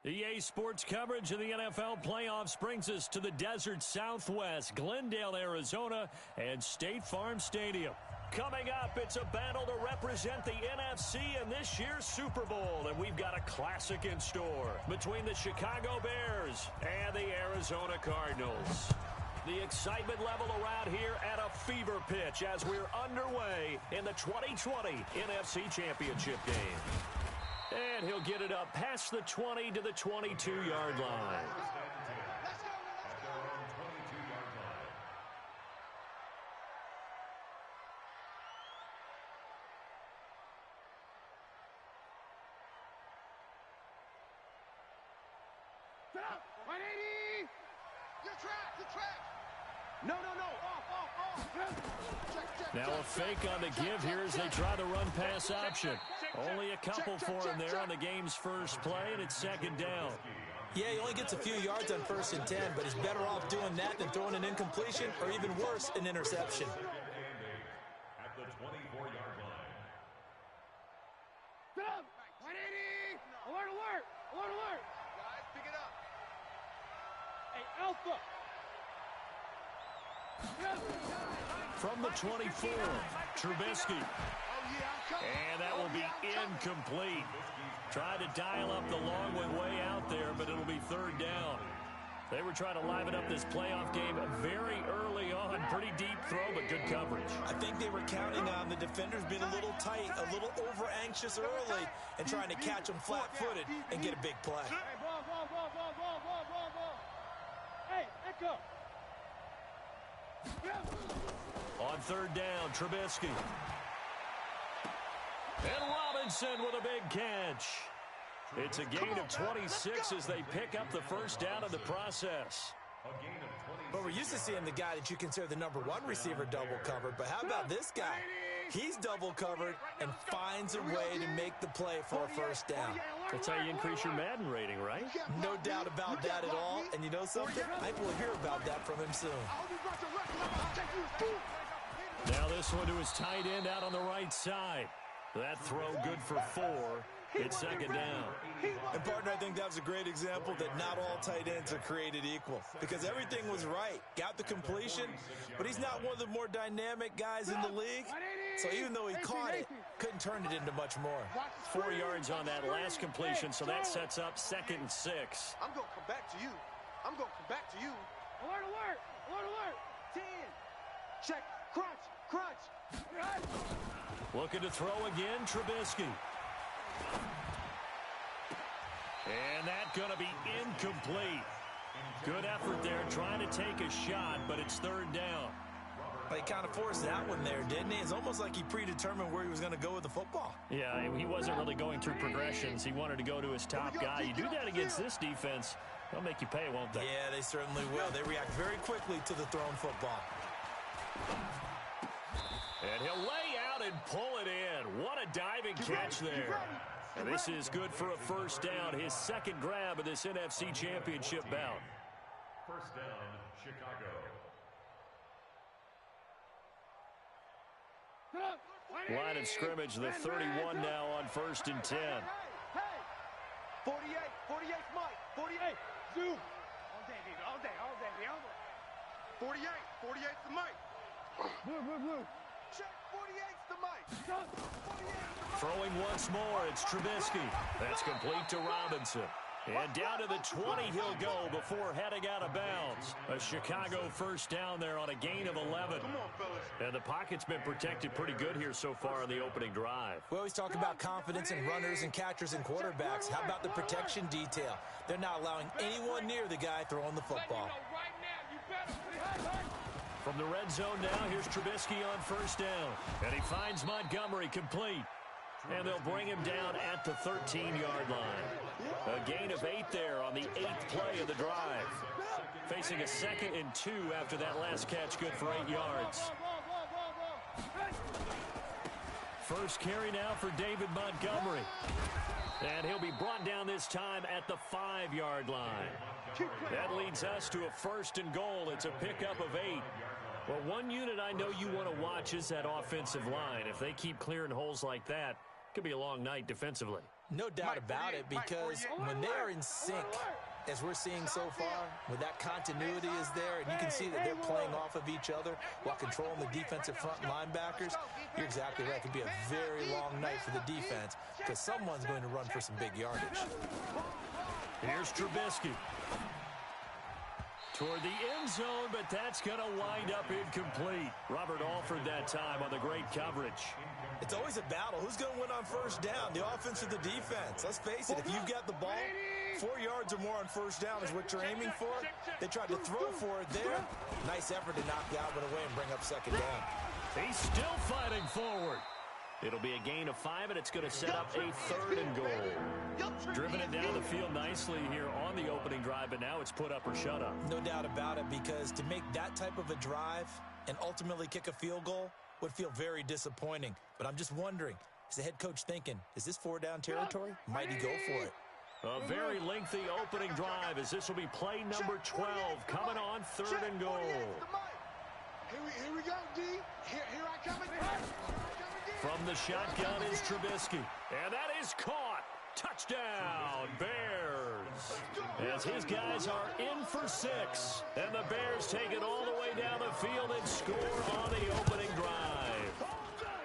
EA Sports coverage of the NFL playoffs brings us to the desert Southwest, Glendale, Arizona, and State Farm Stadium. Coming up, it's a battle to represent the NFC in this year's Super Bowl, and we've got a classic in store between the Chicago Bears and the Arizona Cardinals. The excitement level around here at a fever pitch as we're underway in the 2020 NFC Championship game. And he'll get it up past the 20 to the 22-yard line. Stop! 180! Your track! No, off! Check. Now a fake on the give here as they try the run-pass option. Only a couple for him there on the game's first play, and it's second down. Yeah, he only gets a few yards on 1st and 10, but he's better off doing that than throwing an incompletion or even worse, an interception. At the 24-yard line. Stop! 180! Alert! Guys, pick it up. Hey, Alpha! From the 24, Trubisky. And that will be incomplete. Tried to dial up the long one way out there, but it'll be third down. They were trying to liven up this playoff game very early on. Pretty deep throw, but good coverage. I think they were counting on the defenders being a little tight, a little over-anxious early, and trying to catch them flat-footed and get a big play. Hey, ball. Hey, Echo. On third down, Trubisky. And Robinson with a big catch. It's a gain of 26 as they pick up the first down in the process. But we're used to seeing the guy that you consider the #1 receiver double covered. But how about this guy? He's double covered and finds a way to make the play for a first down. That's how you increase your Madden rating, right? No doubt about that at all. And you know something? I will hear about that from him soon. Now this one to his tight end out on the right side. That throw good for 4. It's second down. And, partner, I think that was a great example that not all tight ends are created equal because everything was right. Got the completion, but he's not one of the more dynamic guys in the league. So even though he caught it, couldn't turn it into much more. 4 yards on that last completion, so that sets up 2nd and 6. I'm going to come back to you. Alert! 10. Check. Crunch. Looking to throw again, Trubisky. And that's going to be incomplete. Good effort there trying to take a shot, but it's third down. He kind of forced that one there, didn't he? It's almost like he predetermined where he was going to go with the football. Yeah, he wasn't really going through progressions. He wanted to go to his top guy. You do that against this defense, they'll make you pay, won't they? Yeah, they certainly will. They react very quickly to the thrown football. And he'll lay out and pull it in. What a diving catch there. And this is good for a first down, his second grab of this NFC Championship bout. First down, Chicago. Line of scrimmage, the 31 now on 1st and 10. 48, Mike. 48, zoom. All day. 48's the Mike. Blue. Check, 48's the Mike. Throwing once more, it's Trubisky. That's complete to Robinson. And down to the 20 he'll go before heading out of bounds. A Chicago first down there on a gain of 11. Come on, fellas. And the pocket's been protected pretty good here so far in the opening drive. We always talk about confidence in runners and catchers and quarterbacks. How about the protection detail? They're not allowing anyone near the guy throwing the football. From the red zone now, here's Trubisky on first down. And he finds Montgomery complete. And they'll bring him down at the 13-yard line. A gain of 8 there on the 8th play of the drive. Facing a 2nd and 2 after that last catch, good for 8 yards. First carry now for David Montgomery. And he'll be brought down this time at the 5-yard line. That leads us to a 1st and goal. It's a pickup of 8. Well, one unit I know you want to watch is that offensive line. If they keep clearing holes like that, it could be a long night defensively. No doubt about it, because when they are in sync, as we're seeing so far, when that continuity is there, and you can see that they're playing off of each other while controlling the defensive front linebackers, you're exactly right. It could be a very long night for the defense, because someone's going to run for some big yardage. Here's Trubisky. Toward the end zone, but that's going to wind up incomplete. Robert Alford that time on the great coverage. It's always a battle. Who's going to win on first down, the offense or the defense? Let's face it, if you've got the ball, 4 yards or more on first down is what you're aiming for. They tried to throw for it there. Nice effort to knock Galvin away and bring up second down. He's still fighting forward. It'll be a gain of 5, and it's going to set up a 3rd and goal. Driven it down the field nicely here on the opening drive, but now it's put up or shut up. No doubt about it, because to make that type of a drive and ultimately kick a field goal would feel very disappointing. But I'm just wondering, is the head coach thinking, is this 4-down territory? Might he go for it? A very lengthy opening drive, as this will be play number 12 coming on 3rd and goal. Here we go, D. Here I come again. From the shotgun is Trubisky, and that is caught. Touchdown, Bears. As his guys are in for 6, and the Bears take it all the way down the field and score on the opening drive.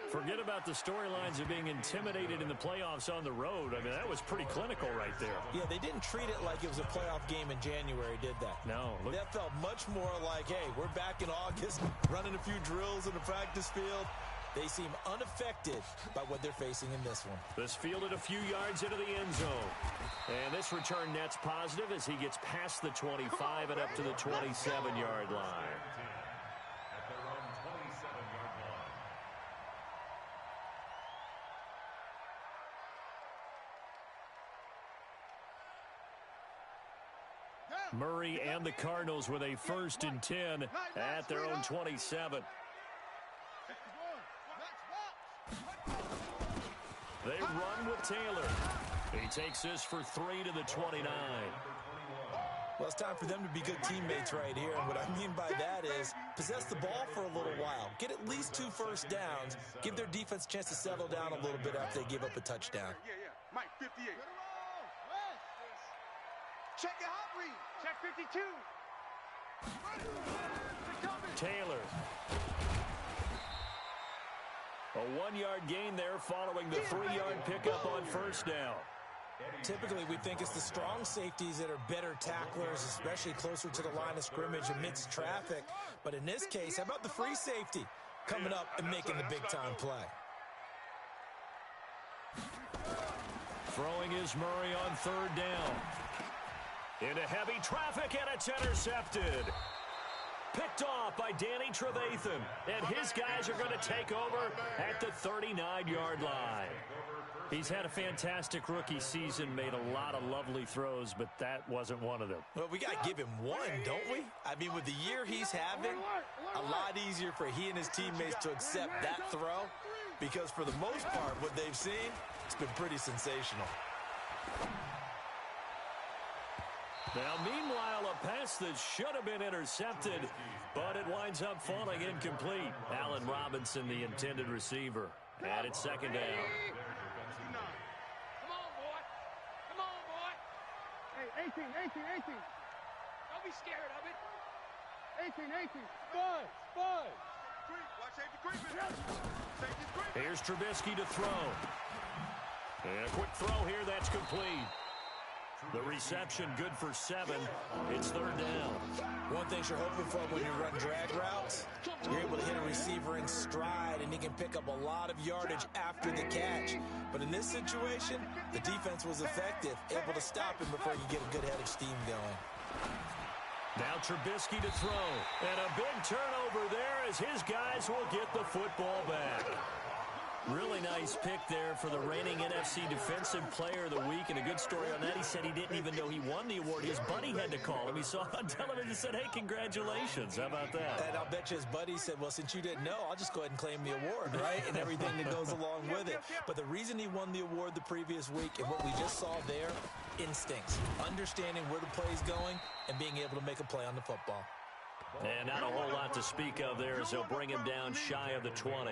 Forget about the storylines of being intimidated in the playoffs on the road. I mean, that was pretty clinical right there. Yeah, they didn't treat it like it was a playoff game in January, did that? No. That felt much more like, hey, we're back in August, running a few drills in the practice field. They seem unaffected by what they're facing in this one. This fielded a few yards into the end zone. And this return net's positive as he gets past the 25 and up to the 27-yard line. At their own 27-yard line. Murray and the Cardinals with a 1st and 10 at their own 27. They run with Taylor. He takes this for 3 to the 29. Well, it's time for them to be good teammates right here. And what I mean by that is possess the ball for a little while. Get at least 2 first downs. Give their defense a chance to settle down a little bit after they give up a touchdown. Yeah. Mike, 58. Check your hot read. Check 52. Taylor. A 1-yard gain there following the 3-yard pickup on first down. Typically, we think it's the strong safeties that are better tacklers, especially closer to the line of scrimmage amidst traffic. But in this case, how about the free safety coming up and making the big-time play? Throwing is Murray on 3rd down. Into heavy traffic, and it's intercepted. Picked off by Danny Trevathan, and his guys are going to take over at the 39-yard line. He's had a fantastic rookie season, made a lot of lovely throws, but that wasn't one of them. Well, we got to give him one, don't we? I mean, with the year he's having, a lot easier for he and his teammates to accept that throw, because for the most part, what they've seen, it's been pretty sensational. Now, meanwhile, a pass that should have been intercepted, but it winds up falling incomplete. Allen Robinson, the intended receiver, and it's 2nd down. Come on, boy. Hey, 18. Don't be scared of it. 18. Buzz. Watch safety creeping. Safety's creeping. Here's Trubisky to throw. And a quick throw here, that's complete. The reception good for 7. It's 3rd down. One thing you're hoping for when you run drag routes, you're able to hit a receiver in stride, and he can pick up a lot of yardage after the catch. But in this situation, the defense was effective, able to stop him before you get a good head of steam going. Now Trubisky to throw. And a big turnover there as his guys will get the football back. Really nice pick there for the reigning NFC Defensive Player of the Week. And a good story on that, he said he didn't even know he won the award. His buddy had to call him. He saw it on television and said, hey, congratulations. How about that? And I'll bet you his buddy said, well, since you didn't know, I'll just go ahead and claim the award, right? And everything that goes along with it. But the reason he won the award the previous week and what we just saw there, instincts, understanding where the play's going and being able to make a play on the football. And not a whole lot to speak of there as they'll bring him down shy of the 20.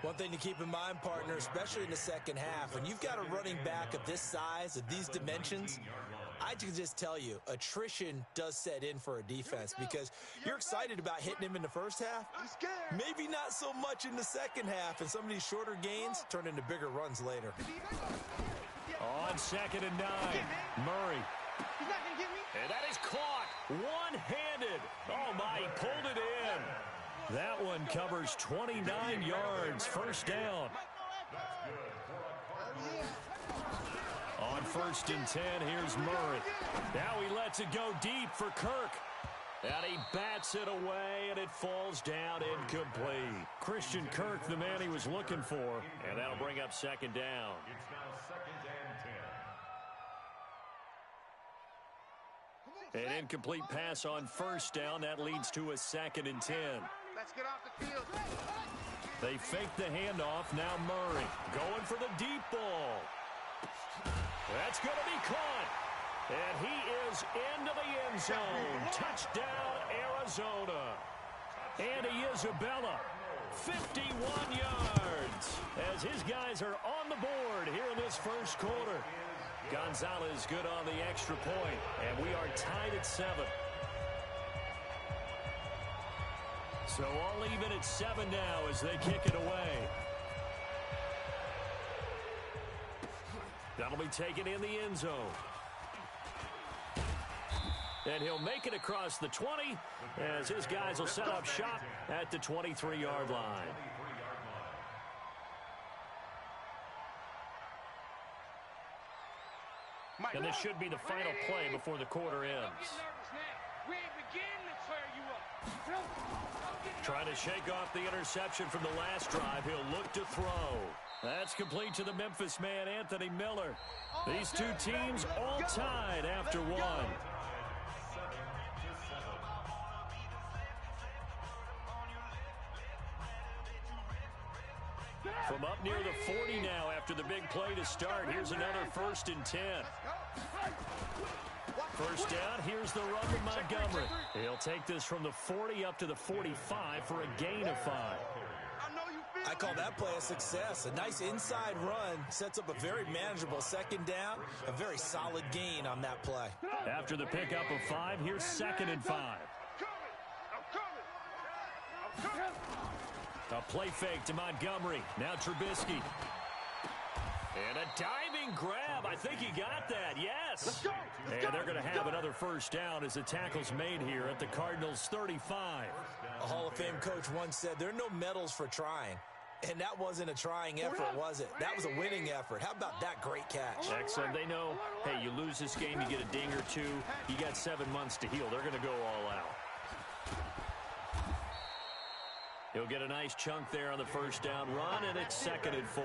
One thing to keep in mind, partner, especially in the second half, when you've got a running back of this size, of these dimensions, I can just tell you, attrition does set in for a defense because you're excited about hitting him in the first half. Maybe not so much in the second half, and some of these shorter gains turn into bigger runs later. On 2nd and 9, Murray. He's not going to get me. And that is caught one-handed. Oh, my, he pulled it in. That one covers 29 yards, first down. On 1st and 10, here's Murray. Now he lets it go deep for Kirk. And he bats it away, and it falls down incomplete. Christian Kirk, the man he was looking for. And that'll bring up 2nd down. It's now 2nd and 10. An incomplete pass on 1st down. That leads to a 2nd and 10. Let's get off the field. They fake the handoff. Now Murray going for the deep ball. That's going to be caught. And he is into the end zone. Touchdown, Arizona. Andy Isabella, 51 yards. As his guys are on the board here in this first quarter. Gonzalez good on the extra point. And we are tied at 7. So all even at 7 now as they kick it away. That'll be taken in the end zone. And he'll make it across the 20 as his guys will set up shop at the 23-yard line. And this should be the final play before the quarter ends. Trying to shake off the interception from the last drive. He'll look to throw. That's complete to the Memphis man, Anthony Miller. These two teams all tied after 1. From up near the 40 now after the big play to start. Here's another 1st and 10. First down, here's the run with Montgomery. He'll take this from the 40 up to the 45 for a gain of 5. I call that play a success. A nice inside run sets up a very manageable 2nd down. A very solid gain on that play. After the pickup of 5, here's 2nd and 5. A play fake to Montgomery. Now Trubisky. And a diving grab. I think he got that. Yes. And they're going to have another first down as the tackle's made here at the Cardinals 35. A Hall of Fame coach once said there are no medals for trying. And that wasn't a trying effort, was it? That was a winning effort. How about that great catch? Excellent. They know, hey, you lose this game, you get a ding or 2. You got 7 months to heal. They're going to go all out. He'll get a nice chunk there on the first down run, and it's 2nd and 4.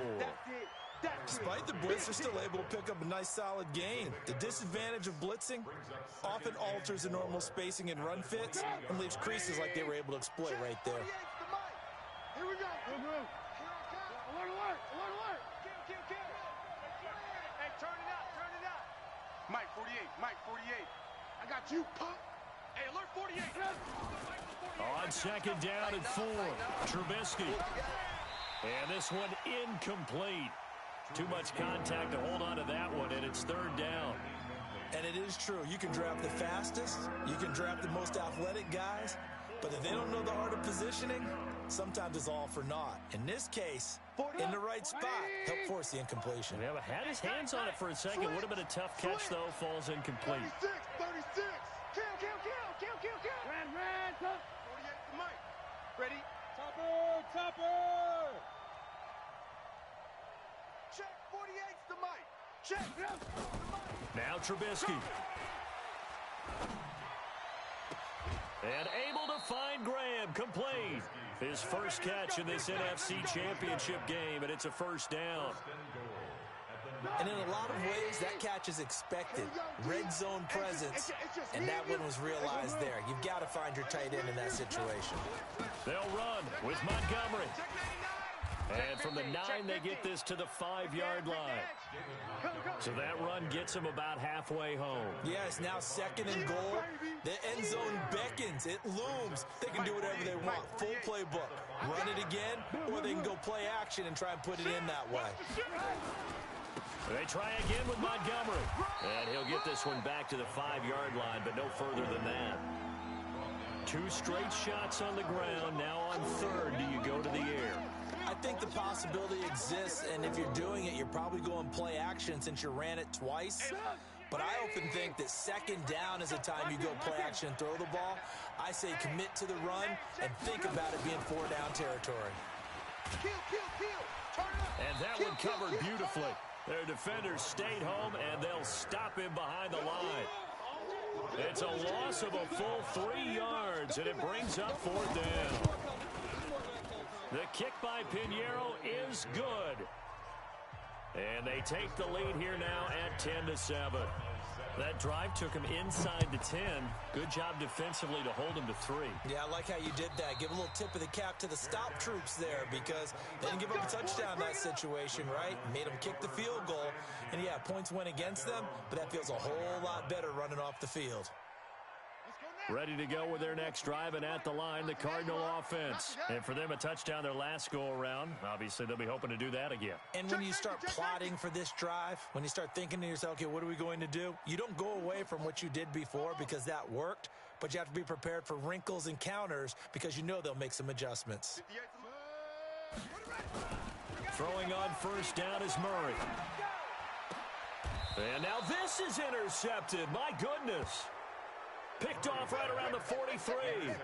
Despite the blitz, they're still able to pick up a nice solid gain. The disadvantage of blitzing often alters the normal spacing and run fits and leaves creases like they were able to exploit right there. Here we go. Alert, alert, alert, alert. Kill. Hey, turn it out. Mike 48, Mike 48. I got you, punk. Hey, alert 48. On 2nd down and 4, Trubisky. And this one incomplete. Too much contact to hold on to that one, and it's 3rd down. And it is true. You can draft the fastest. You can draft the most athletic guys. But if they don't know the art of positioning, sometimes it's all for naught. In this case, in the right spot, helped force the incompletion. Yeah, but had his hands on it for a second. Would have been a tough catch, though. Falls incomplete. 36. Kill. Red, 48 to Mike. Ready? Topper. Check, 48's to Mike. Check. Now Trubisky. And able to find Graham, complete. His first catch in this NFC Championship game, and it's a first down. And in a lot of ways, that catch is expected. Red zone presence, and that one was realized there. You've got to find your tight end in that situation. They'll run with Montgomery. And from the 9, they get this to the 5-yard line. So that run gets them about halfway home. Yeah, it's now 2nd and goal. The end zone beckons. means. It looms. They can do whatever they want. Full playbook. Run it again, or they can go play action and try and put it in that way. They try again with Montgomery. And he'll get this one back to the 5-yard line, but no further than that. 2 straight shots on the ground. Now on third, do you go to the air? I think the possibility exists, and if you're doing it, you're probably going play action since you ran it twice. But I often think that second down is the time you go play action and throw the ball. I say commit to the run and think about it being 4-down territory. And that one covered beautifully. Their defenders stayed home, and they'll stop him behind the line. It's a loss of a full 3 yards, and it brings up 4th down. The kick by Pinheiro is good. And they take the lead here now at 10-7. That drive took him inside the 10. Good job defensively to hold him to 3. Yeah, I like how you did that. Give a little tip of the cap to the stop troops there because they didn't give up a touchdown in that situation, right? Made them kick the field goal. And, yeah, points went against them, but that feels a whole lot better running off the field. Ready to go with their next drive, and at the line, the Cardinal offense. And for them, a touchdown their last go-around. Obviously, they'll be hoping to do that again. And when you start plotting for this drive, when you start thinking to yourself, okay, what are we going to do? You don't go away from what you did before because that worked, but you have to be prepared for wrinkles and counters because you know they'll make some adjustments. Throwing on first down is Murray. And now this is intercepted. My goodness. Picked off right around the 43.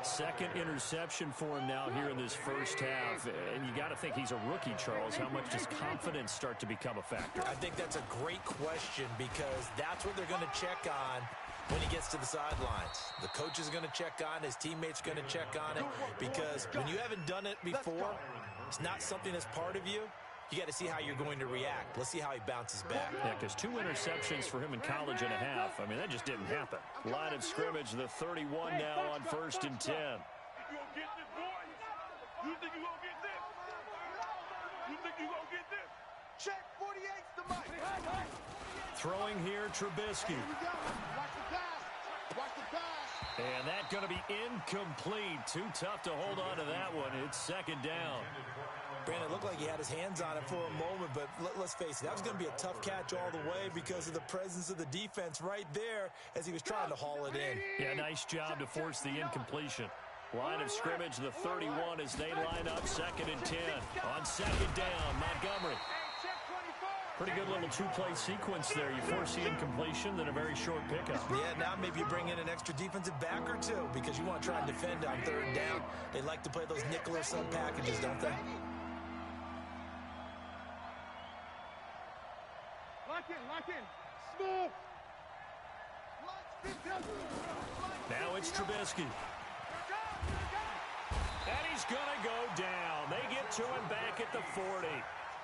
Second interception for him now here in this first half. And you got to think he's a rookie, Charles. How much does confidence start to become a factor? I think that's a great question because that's what they're going to check on when he gets to the sidelines. The coach is going to check on, his teammates are going to check on it because when you haven't done it before, it's not something that's part of you. You got to see how you're going to react. Let's see how he bounces back. Yeah, because 2 interceptions for him in college and a half. I mean, that just didn't happen. Line of scrimmage, the 31 now on 1st and 10. You gonna get this, boy? You think you gonna get this? You think you gonna get this? Check 48's the mic. Throwing here, Trubisky. Watch the pass. Watch the pass. And that's going to be incomplete. Too tough to hold on to that one. It's 2nd down. Brandon, it looked like he had his hands on it for a moment, but let's face it, that was going to be a tough catch all the way because of the presence of the defense right there as he was trying to haul it in. Yeah, nice job to force the incompletion. Line of scrimmage, the 31 as they line up 2nd and 10. On 2nd down, Montgomery. Pretty good little 2-play sequence there. You force the incompletion, then a very short pickup. Yeah, now maybe you bring in an extra defensive back or two because you want to try and defend on 3rd down. They like to play those nickel or sub packages, don't they? Lock in. Smooth. Now it's Trubisky. And he's going to go down. They get to him back at the 40.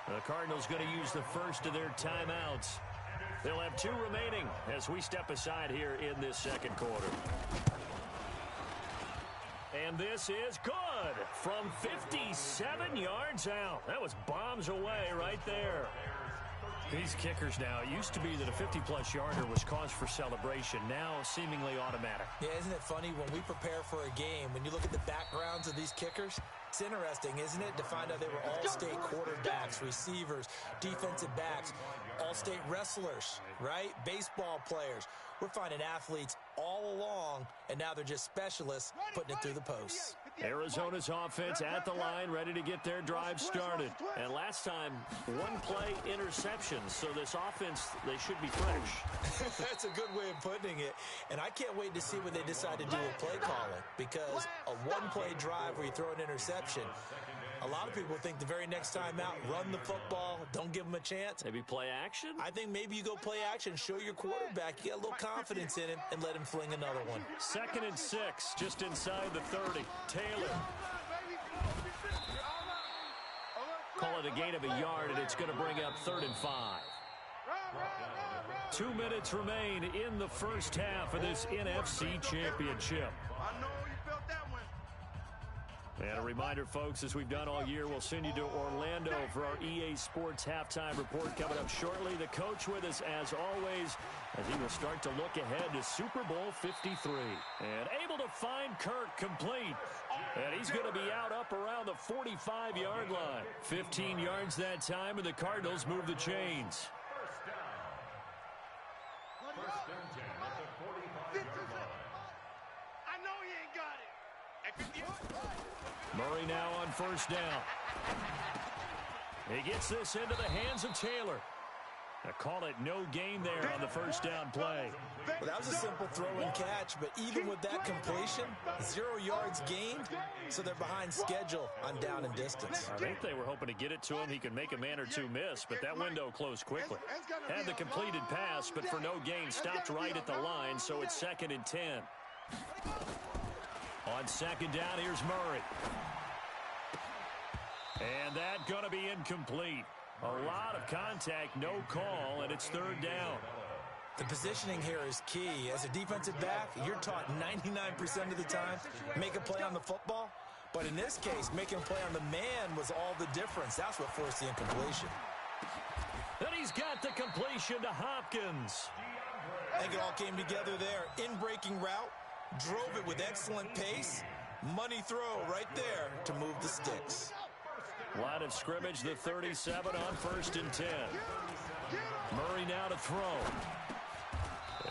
The Cardinals going to use the first of their timeouts. They'll have 2 remaining as we step aside here in this 2nd quarter. And this is good from 57 yards out. That was bombs away right there. These kickers now, it used to be that a 50-plus yarder was cause for celebration. Now seemingly automatic. Yeah, isn't it funny when we prepare for a game, when you look at the backgrounds of these kickers, it's interesting, isn't it, to find out they were all-state quarterbacks, receivers, defensive backs, all-state wrestlers, right? Baseball players. We're finding athletes all along, and now they're just specialists putting it through the posts. Arizona's offense at the line, ready to get their drive started. And last time, 1-play interceptions, so this offense, they should be fresh. That's a good way of putting it. And I can't wait to see when they decide to do a play calling, because a 1-play drive where you throw an interception, a lot of people think the very next time out, run the football, don't give them a chance. Maybe play action? I think maybe you go play action, show your quarterback, you get a little confidence in him, and let him fling another one. 2nd and 6, just inside the 30. Taylor. Call it a gain of a yard, and it's going to bring up 3rd and 5. 2 minutes remain in the first half of this NFC Championship. I know you felt that one. And a reminder, folks, as we've done all year, we'll send you to Orlando for our EA Sports halftime report coming up shortly. The coach with us, as always, as he will start to look ahead to Super Bowl 53. And able to find Kirk complete. And he's going to be out up around the 45-yard line. 15 yards that time, and the Cardinals move the chains. First and 10 at the 45-yard line. I know he ain't got it. Murray now on first down. He gets this into the hands of Taylor. I call it no gain there on the first down play. Well, that was a simple throw and catch, but even with that completion, 0 yards gained, so they're behind schedule on down and distance. I think they were hoping to get it to him. He could make a man or two miss, but that window closed quickly. Had the completed pass, but for no gain, stopped right at the line, so it's 2nd and 10. On second down, here's Murray. And that going to be incomplete. A lot of contact, no call, and it's 3rd down. The positioning here is key. As a defensive back, you're taught 99% of the time, make a play on the football. But in this case, making a play on the man was all the difference. That's what forced the incompletion. And he's got the completion to Hopkins. I think it all came together there. In-breaking route, drove it with excellent pace. Money throw right there to move the sticks. Line of scrimmage, the 37 on 1st and 10. Murray now to throw.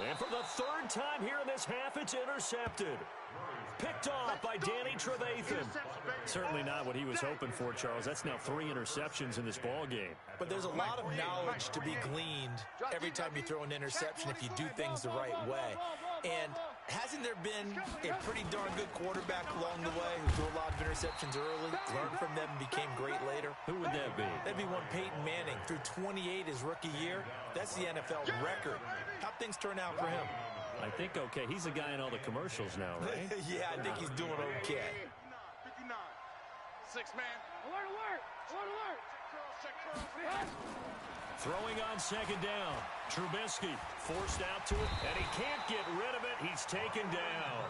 And for the 3rd time here in this half, it's intercepted. Picked off by Danny Trevathan. Certainly not what he was hoping for, Charles. That's now 3 interceptions in this ball game. But there's a lot of knowledge to be gleaned every time you throw an interception if you do things the right way. And hasn't there been a pretty darn good quarterback along the way who threw a lot of interceptions early, learned from them, and became great later? Who would that be? That'd be one Peyton Manning. Threw 28 his rookie year. That's the NFL record. How'd things turn out for him? I think okay. He's a guy in all the commercials now, right? Yeah, I think he's doing okay. 59. 6 man. Alert, alert. Alert, alert. Check curls. Throwing on second down. Trubisky forced out to it, and he can't get rid of it. He's taken down.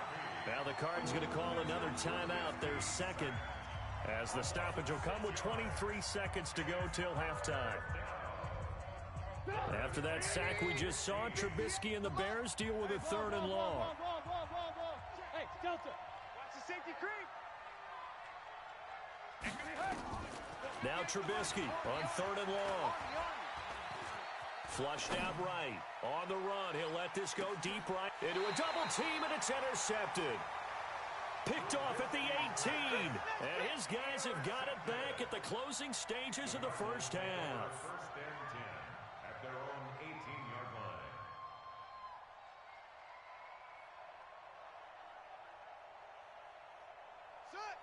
Now the Cardinals going to call another timeout, their 2nd, as the stoppage will come with 23 seconds to go till halftime. After that sack we just saw, Trubisky and the Bears deal with a 3rd and long. Hey, Delta. Watch the safety creep. Now Trubisky on 3rd and long. Flushed out right. On the run. He'll let this go deep right into a double team, and it's intercepted. Picked off at the 18. And his guys have got it back at the closing stages of the first half. First and 10 at their own 18-yard line.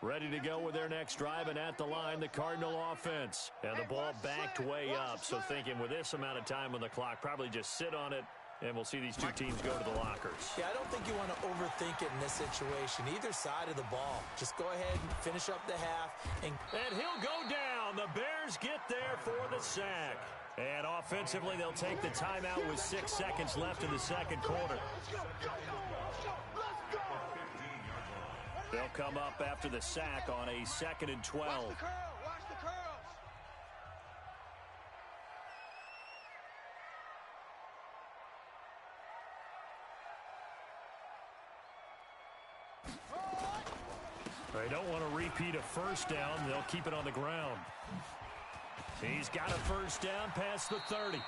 Ready to go with their next drive, and at the line, the Cardinal offense. And the ball backed way up, so thinking with this amount of time on the clock, probably just sit on it, and we'll see these two teams go to the lockers. Yeah, I don't think you want to overthink it in this situation. Either side of the ball. Just go ahead and finish up the half. And he'll go down. The Bears get there for the sack. And offensively, they'll take the timeout with 6 seconds left in the second quarter. They'll come up after the sack on a 2nd and 12. Watch the curl. Watch the curls. They don't want to repeat a first down. They'll keep it on the ground. He's got a first down past the 30.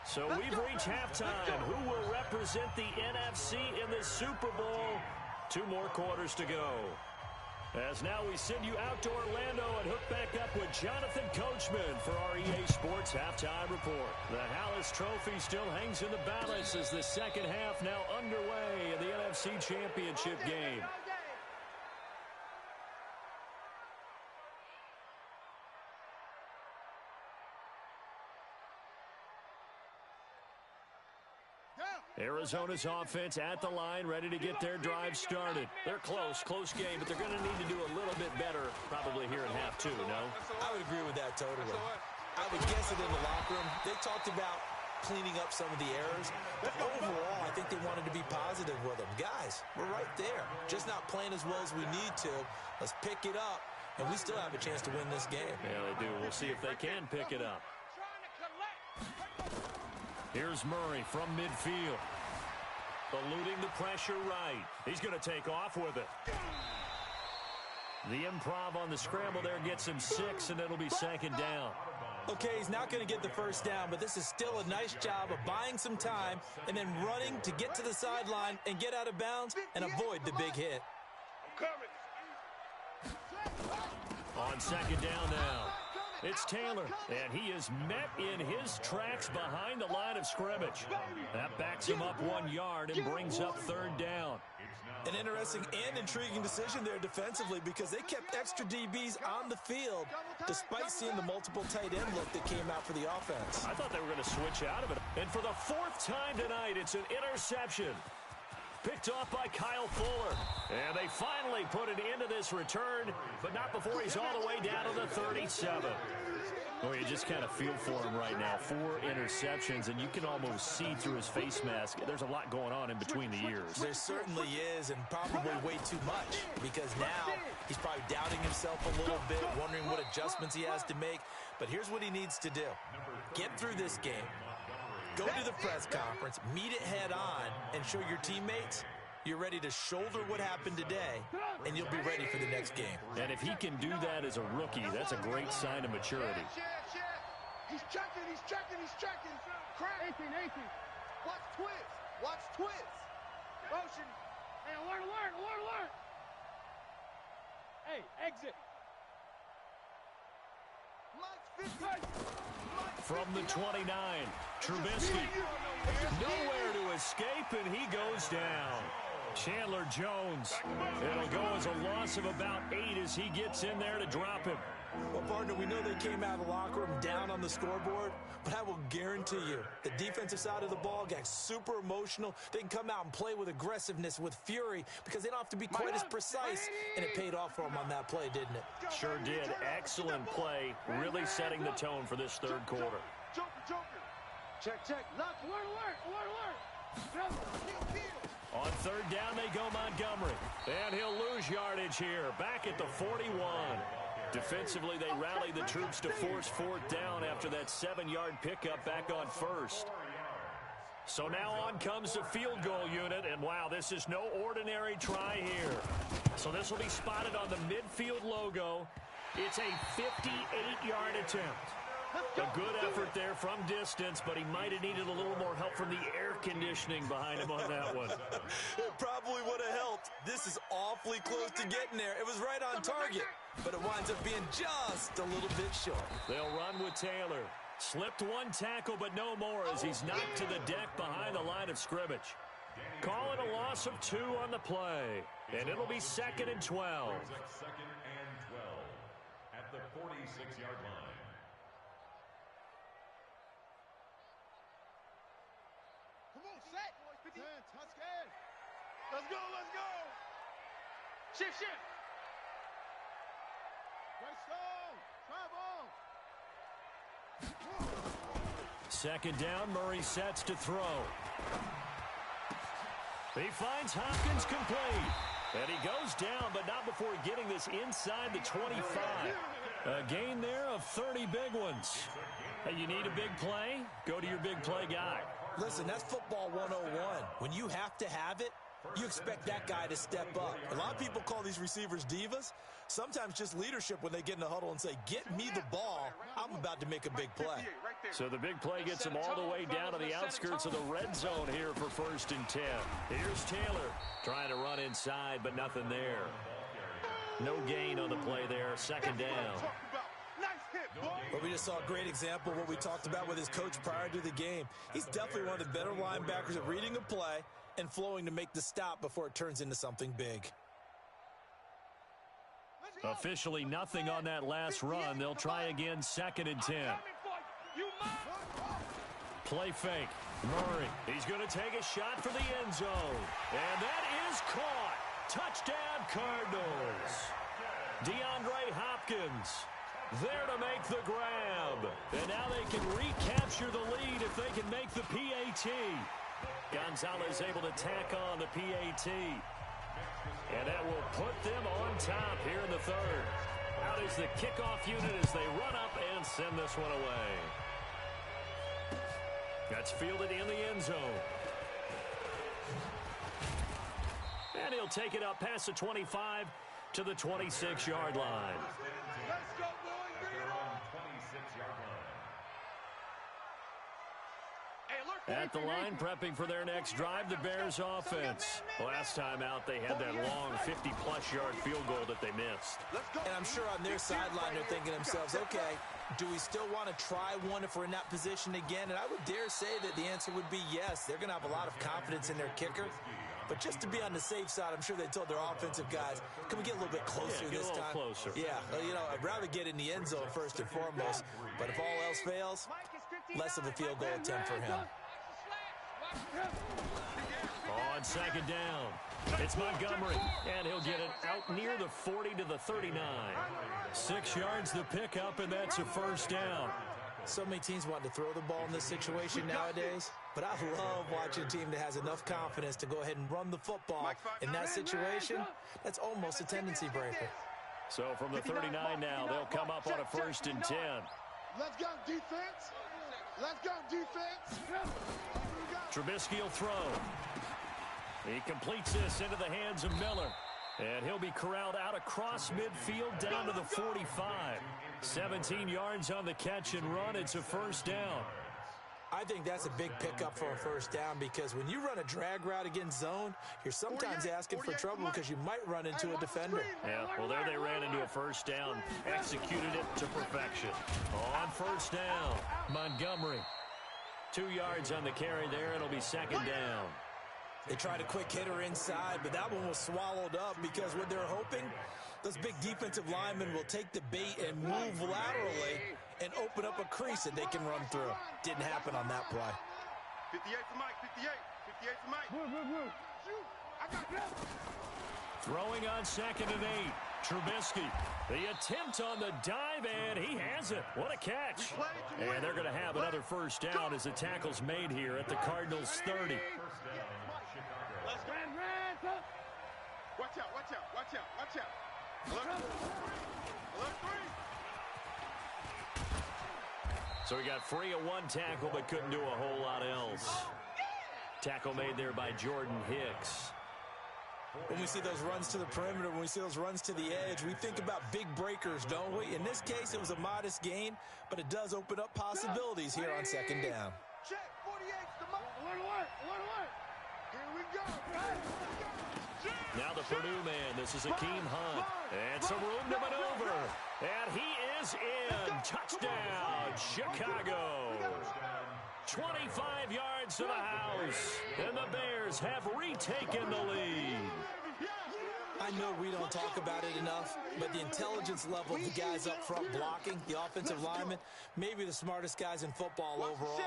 So we've reached halftime. Who will represent the NFC in the Super Bowl? 2 more quarters to go. As now we send you out to Orlando and hook back up with Jonathan Coachman for our EA Sports Halftime Report. The Hallis Trophy still hangs in the balance as the second half now underway in the NFC Championship game. Arizona's offense at the line, ready to get their drive started. They're close game, but they're going to need to do a little bit better probably here in half 2, no? I would agree with that totally. I would guess it in the locker room. They talked about cleaning up some of the errors, but overall, I think they wanted to be positive with them. Guys, we're right there. Just not playing as well as we need to. Let's pick it up, and we still have a chance to win this game. Yeah, they do. We'll see if they can pick it up. Here's Murray from midfield. Eluding the pressure right. He's going to take off with it. The improv on the scramble there gets him 6, and it'll be second down. Okay, he's not going to get the first down, but this is still a nice job of buying some time and then running to get to the sideline and get out of bounds and avoid the big hit. On second down now, it's Taylor, and he is met in his tracks behind the line of scrimmage. That backs him up 1 yard and brings up third down. An interesting and intriguing decision there defensively because they kept extra DBs on the field despite seeing the multiple tight end look that came out for the offense. I thought they were going to switch out of it. And for the 4th time tonight, it's an interception. Picked off by Kyle Fuller. And they finally put an end to this return, but not before he's all the way down to the 37. Well, you just kind of feel for him right now. 4 interceptions, and you can almost see through his face mask. There's a lot going on in between the ears. There certainly is, and probably way too much, because now he's probably doubting himself a little bit, wondering what adjustments he has to make. But here's what he needs to do. Get through this game. Go to the press conference, meet it head on, and show your teammates you're ready to shoulder what happened today, and you'll be ready for the next game. And if he can do that as a rookie, that's a great sign of maturity. He's checking. Crack. 18. Watch twist. Motion. Hey, alert. Hey, exit. From the 29, Trubisky. Nowhere to escape, and he goes down. Chandler Jones. It'll go as a loss of about 8 as he gets in there to drop him. Well, partner, we know they came out of the locker room down on the scoreboard, but I will guarantee you the defensive side of the ball got super emotional. They can come out and play with aggressiveness, with fury, because they don't have to be quite as precise, and it paid off for them on that play, didn't it? Sure did. Excellent play, really setting the tone for this third quarter. Joker. Check. Lock. Alert. On third down, they go Montgomery. And he'll lose yardage here, back at the 41. Defensively, they rally the troops to force 4th down after that 7-yard pickup back on first. So now on comes the field goal unit, and wow, this is no ordinary try here. So this will be spotted on the midfield logo. It's a 58-yard attempt. A good effort there from distance, but he might have needed a little more help from the air conditioning behind him on that one. It probably would have helped. This is awfully close to getting there. It was right on target, but it winds up being just a little bit short. They'll run with Taylor. Slipped 1 tackle, but no more as he's knocked to the deck behind the line of scrimmage. Call it a loss of 2 on the play, and it'll be 2nd and 12. Second and 12 at the 46-yard line. Let's go. Shift. Second down, Murray sets to throw. He finds Hopkins complete. And he goes down, but not before getting this inside the 25. A gain there of 30 big ones. Hey, you need a big play? Go to your big play guy. Listen, that's football 101. When you have to have it, you expect that guy to step up. A lot of people call these receivers divas. Sometimes just leadership when they get in the huddle and say, get me the ball. I'm about to make a big play. So the big play gets him all the way down to the outskirts of the red zone here for 1st and 10. Here's Taylor trying to run inside, but nothing there. No gain on the play there. 2nd down. But we just saw a great example of what we talked about with his coach prior to the game. He's definitely one of the better linebackers at reading a play and flowing to make the stop before it turns into something big. Officially nothing on that last run. They'll try again, 2nd and 10. Play fake. Murray. He's going to take a shot for the end zone. And that is caught. Touchdown, Cardinals. DeAndre Hopkins there to make the grab. And now they can recapture the lead if they can make the PAT. Gonzalez able to tack on the PAT. And that will put them on top here in the third. Out is the kickoff unit as they run up and send this one away. That's fielded in the end zone. And he'll take it up past the 25 to the 26-yard line. Let's go, boys. Bring it on. 26-yard line. At the line, prepping for their next drive, the Bears offense. Last time out, they had that long 50-plus yard field goal that they missed. And I'm sure on their sideline, they're thinking to themselves, okay, do we still want to try one if we're in that position again? And I would dare say that the answer would be yes. They're going to have a lot of confidence in their kicker. But just to be on the safe side, I'm sure they told their offensive guys, can we get a little bit closer this time? Closer. Yeah, you know, I'd rather get in the end zone first and foremost. But if all else fails, less of a field goal attempt for him. On second down, it's Montgomery, and he'll get it out near the 40 to the 39. 6 yards the pickup, and that's a first down. So many teams want to throw the ball in this situation nowadays, but I love watching a team that has enough confidence to go ahead and run the football. In that situation, that's almost a tendency breaker. So from the 39 now, they'll come up on a 1st and 10. Let's go, defense. Let's go, defense. Trubisky will throw. He completes this into the hands of Miller. And he'll be corralled out across midfield down to the 45. 17 yards on the catch and run. It's a first down. I think that's a big pickup for a first down because when you run a drag route against zone, you're sometimes asking for trouble because you might run into a defender. Yeah, well, there they ran into a first down. Executed it to perfection. On first down, Montgomery. 2 yards on the carry there. It'll be second down. They tried a quick hitter inside, but that one was swallowed up because what they're hoping, those big defensive linemen will take the bait and move laterally and open up a crease that they can run through. Didn't happen on that play. 58 for Mike, 58. 58 for Mike. I got that. Throwing on 2nd and 8. Trubisky. The attempt on the dive, and he has it. What a catch. And they're going to have another first down as the tackle's made here at the Cardinals 30. Let's go. Watch out, watch out, watch out, watch out. Alert 3. So he got free of one tackle but couldn't do a whole lot else. Tackle made there by Jordan Hicks. When we see those runs to the perimeter, when we see those runs to the edge, we think about big breakers, don't we? In this case, it was a modest gain, but it does open up possibilities here on second down. Check, 48's the mark. Alert. Here we go. Now the Purdue man, this is Akeem Hunt. And some room to maneuver. And he is in. Touchdown, Chicago. 25 yards to the house. And the Bears have retaken the lead. I know we don't talk about it enough, but the intelligence level of the guys up front blocking, the offensive linemen, maybe the smartest guys in football overall.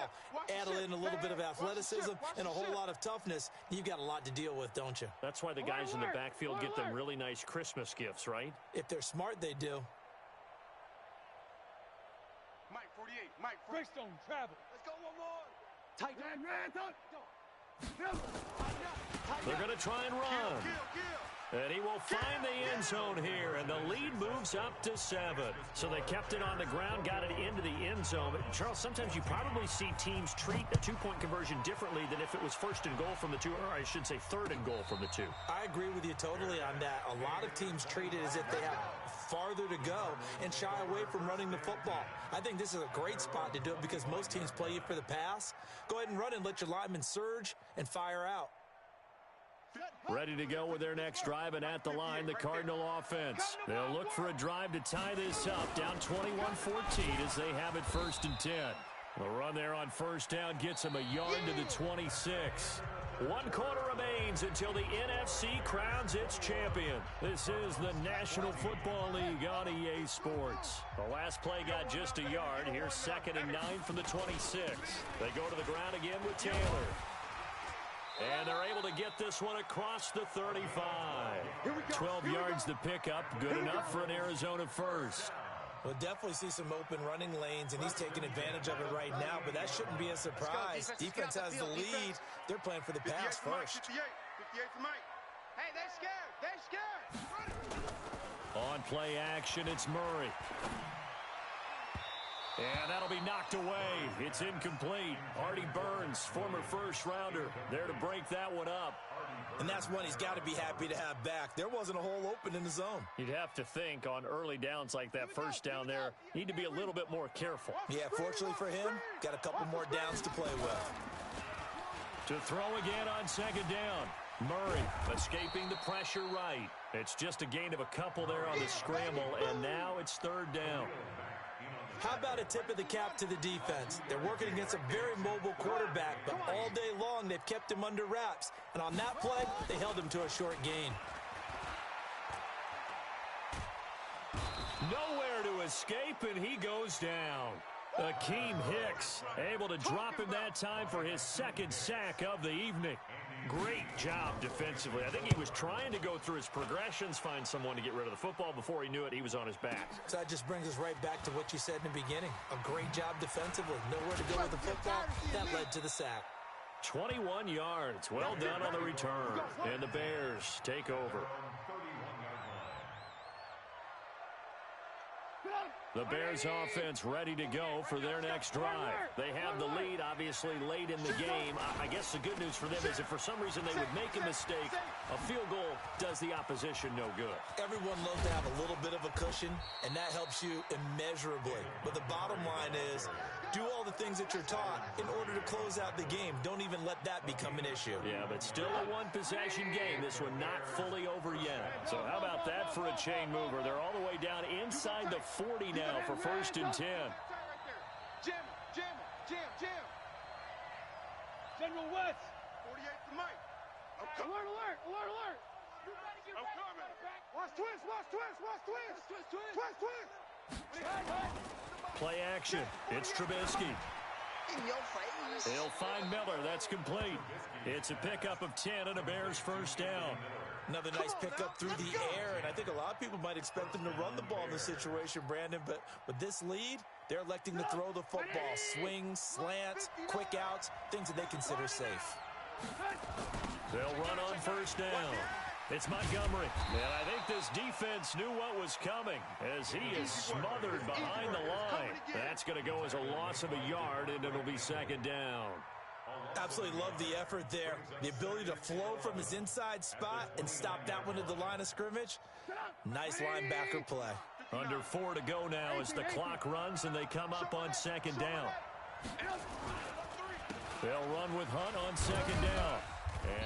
Add in a little bit of athleticism and a whole lot of toughness. You've got a lot to deal with, don't you? That's why the guys in the backfield get them really nice Christmas gifts, right? If they're smart, they do. Mike 48, Mike 48. Breakstone, travel. Let's go one more. Tight. They're going to try and run. And he will find the end zone here, and the lead moves up to 7. So they kept it on the ground, got it into the end zone. But Charles, sometimes you probably see teams treat a two-point conversion differently than if it was 1st and goal from the 2, or I should say 3rd and goal from the 2. I agree with you totally on that. A lot of teams treat it as if they have farther to go and shy away from running the football. I think this is a great spot to do it because most teams play you for the pass. Go ahead and run and let your linemen surge and fire out. Ready to go with their next drive, and at the line, the Cardinal offense. They'll look for a drive to tie this up, down 21-14 as they have it 1st and 10. The run there on first down gets them a yard to the 26. 1 quarter remains until the NFC crowns its champion. This is the National Football League on EA Sports. The last play got just a yard. Here's 2nd and 9 from the 26. They go to the ground again with Taylor. And they're able to get this one across the 35. 12 yards to pick up. Good enough for an Arizona first. We'll definitely see some open running lanes, and he's taking advantage of it right now, but that shouldn't be a surprise. Defense has the lead. They're playing for the pass first. 58 for Mike. Hey, they're scared. They're scared. On play action, it's Murray. And that'll be knocked away. It's incomplete. Artie Burns, former first-rounder, there to break that one up. And that's one he's got to be happy to have back. There wasn't a hole open in the zone. You'd have to think on early downs like that first down there, need to be a little bit more careful. Yeah, fortunately for him, got a couple more downs to play with. To throw again on second down. Murray escaping the pressure right. It's just a gain of a couple there on the scramble, and now it's third down. How about a tip of the cap to the defense? They're working against a very mobile quarterback, but all day long they've kept him under wraps. And on that play, they held him to a short gain. Nowhere to escape, and he goes down. Akeem Hicks able to drop him that time for his second sack of the evening. Great job defensively. I think he was trying to go through his progressions, find someone to get rid of the football. Before he knew it, he was on his back. So that just brings us right back to what you said in the beginning. A great job defensively. Nowhere to go with the football. That led to the sack. 21 yards. Well done on the return. And the Bears take over. The Bears offense ready to go for their next drive. They have the lead, obviously, late in the game. I guess the good news for them is if for some reason they would make a mistake, a field goal does the opposition no good. Everyone loves to have a little bit of a cushion, and that helps you immeasurably. But the bottom line is, do all the things that you're taught in order to close out the game. Don't even let that become an issue. Yeah, but still a one-possession game. This one not fully over yet. So how about that for a chain mover? They're all the way down inside the 40 now for first and 10. Jim. General West. 48 for Mike. Alert. I'm coming. Watch twist. Play action. It's Trubisky. In your face. He'll find Miller. That's complete. It's a pickup of 10 and a Bears first down. Another nice pickup through the air, and I think a lot of people might expect them to run the ball in this situation, Brandon, but with this lead, they're electing to throw the football. Swings, slants, quick outs, things that they consider safe. They'll run on first down. It's Montgomery, and I think this defense knew what was coming as he is smothered behind the line. That's going to go as a loss of a yard, and it'll be second down. Absolutely love the effort there. The ability to flow from his inside spot and stop that one at the line of scrimmage. Nice linebacker play. Under 4 to go now as the clock runs and they come up on second down. They'll run with Hunt on second down.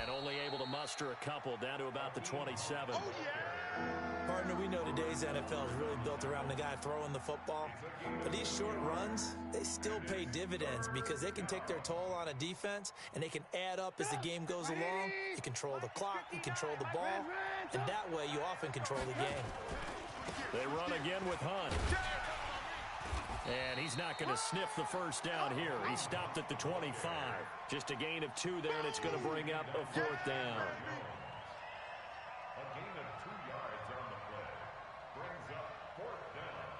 And only able to muster a couple down to about the 27. Partner, we know today's NFL is really built around the guy throwing the football. But these short runs, they still pay dividends because they can take their toll on a defense and they can add up as the game goes along. You control the clock, you control the ball, and that way you often control the game. They run again with Hunt. And he's not going to sniff the first down here. He stopped at the 25. Just a gain of 2 there, and it's going to bring up a fourth down. A gain of 2 yards on the play. Brings up fourth down.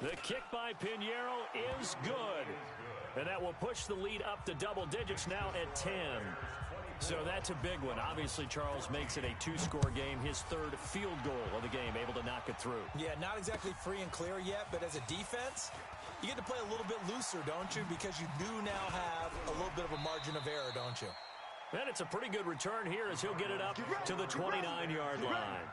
The kick by Pinheiro is good. And that will push the lead up to double digits now at 10. So that's a big one. Obviously, Charles makes it a 2-score game. His third field goal of the game, able to knock it through. Yeah, not exactly free and clear yet, but as a defense, you get to play a little bit looser, don't you? Because you do now have a little bit of a margin of error, don't you? And it's a pretty good return here as he'll get it up to the 29-yard line.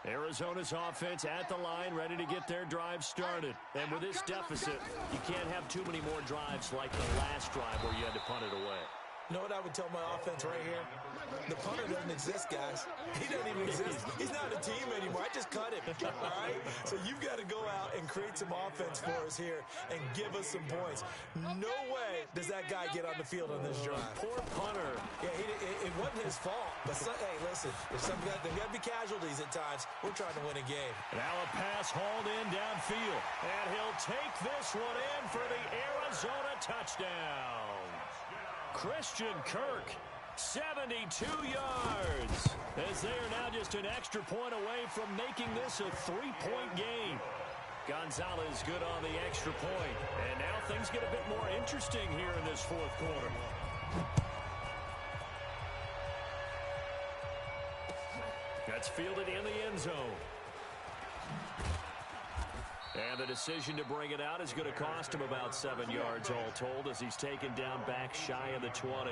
Arizona's offense at the line, ready to get their drive started. And with this deficit, you can't have too many more drives like the last drive where you had to punt it away. You know what I would tell my offense right here? The punter doesn't exist, guys. He doesn't even exist. He's not a team anymore. I just cut him, all right? So you've got to go out and create some offense for us here and give us some points. No way does that guy get on the field on this drive. Poor punter. Yeah, it wasn't his fault. But, hey, listen, there's got to be casualties at times. We're trying to win a game. Now a pass hauled in downfield. And he'll take this one in for the Arizona touchdown. Christian Kirk, 72 yards, as they are now just an extra point away from making this a 3-point game. Gonzalez good on the extra point. And now things get a bit more interesting here in this fourth quarter. That's fielded in the end zone. And the decision to bring it out is going to cost him about 7 yards all told as he's taken down back shy of the 20.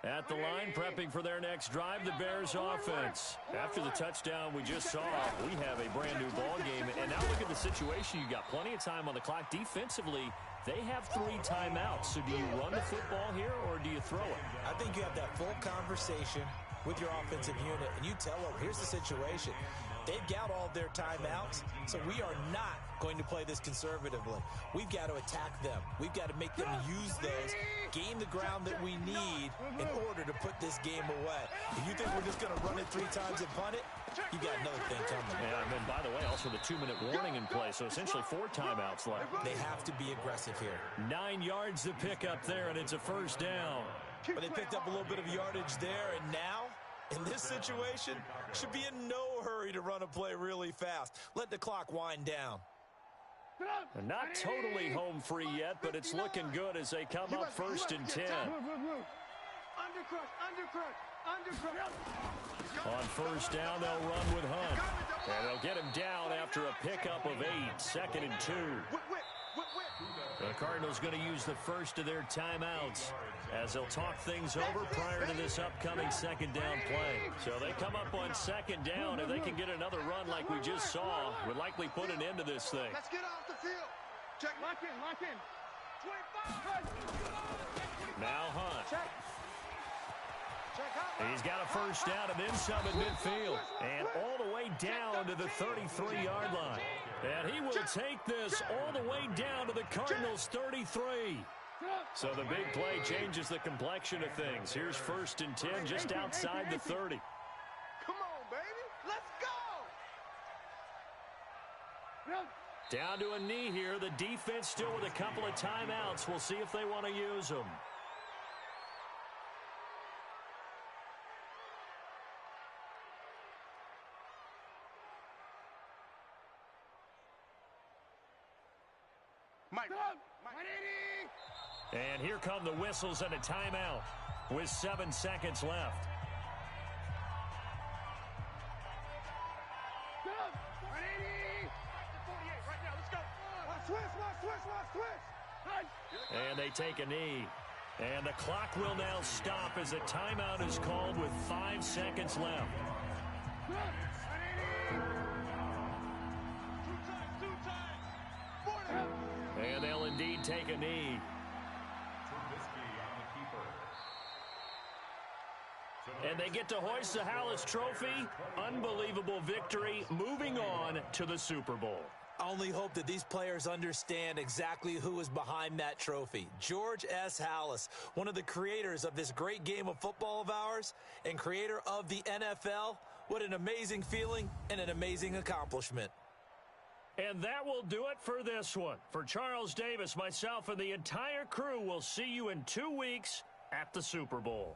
At the line, prepping for their next drive, the Bears offense. After the touchdown we just saw, we have a brand new ball game. And now look at the situation. You got plenty of time on the clock. Defensively, they have 3 timeouts. So do you run the football here or do you throw it? I think you have that full conversation with your offensive unit, and you tell them, here's the situation. They've got all their timeouts, so we are not going to play this conservatively. We've got to attack them. We've got to make them use those, gain the ground that we need in order to put this game away. If you think we're just going to run it 3 times and punt it, you got another thing coming. Yeah, and then, by the way, also the 2-minute warning in play, so essentially 4 timeouts left. They have to be aggressive here. 9 yards to pick up there, and it's a first down. But they picked up a little bit of yardage there, and now, in this situation, should be in no hurry to run a play really fast. Let the clock wind down. They're not totally home free yet, but it's looking good as they come up 1st and 10. On first down, they'll run with Hunt. And they'll get him down after a pickup of 8, 2nd and 2. The Cardinals going to use the first of their timeouts as they'll talk things over prior to this upcoming 2nd down play. So they come up on 2nd down. If they can get another run like we just saw, would likely put an end to this thing. Let's get off the field. Check. Lock in, lock in. 25. Now Hunt. Check. He's got a first down and then some at midfield. And all the way down to the 33-yard line. And he will take this all the way down to the Cardinals' 33. So the big play changes the complexion of things. Here's 1st and 10 just outside the 30. Come on, baby. Let's go. Down to a knee here. The defense still with a couple of timeouts. We'll see if they want to use them. Mike. And here come the whistles and a timeout with 7 seconds left. And they take a knee. And the clock will now stop as a timeout is called with 5 seconds left. And they'll indeed take a knee. And they get to hoist the Hallis Trophy. Unbelievable victory. Moving on to the Super Bowl. I only hope that these players understand exactly who is behind that trophy. George S. Hallis, one of the creators of this great game of football of ours and creator of the NFL. What an amazing feeling and an amazing accomplishment. And that will do it for this one. For Charles Davis, myself, and the entire crew, will see you in 2 weeks at the Super Bowl.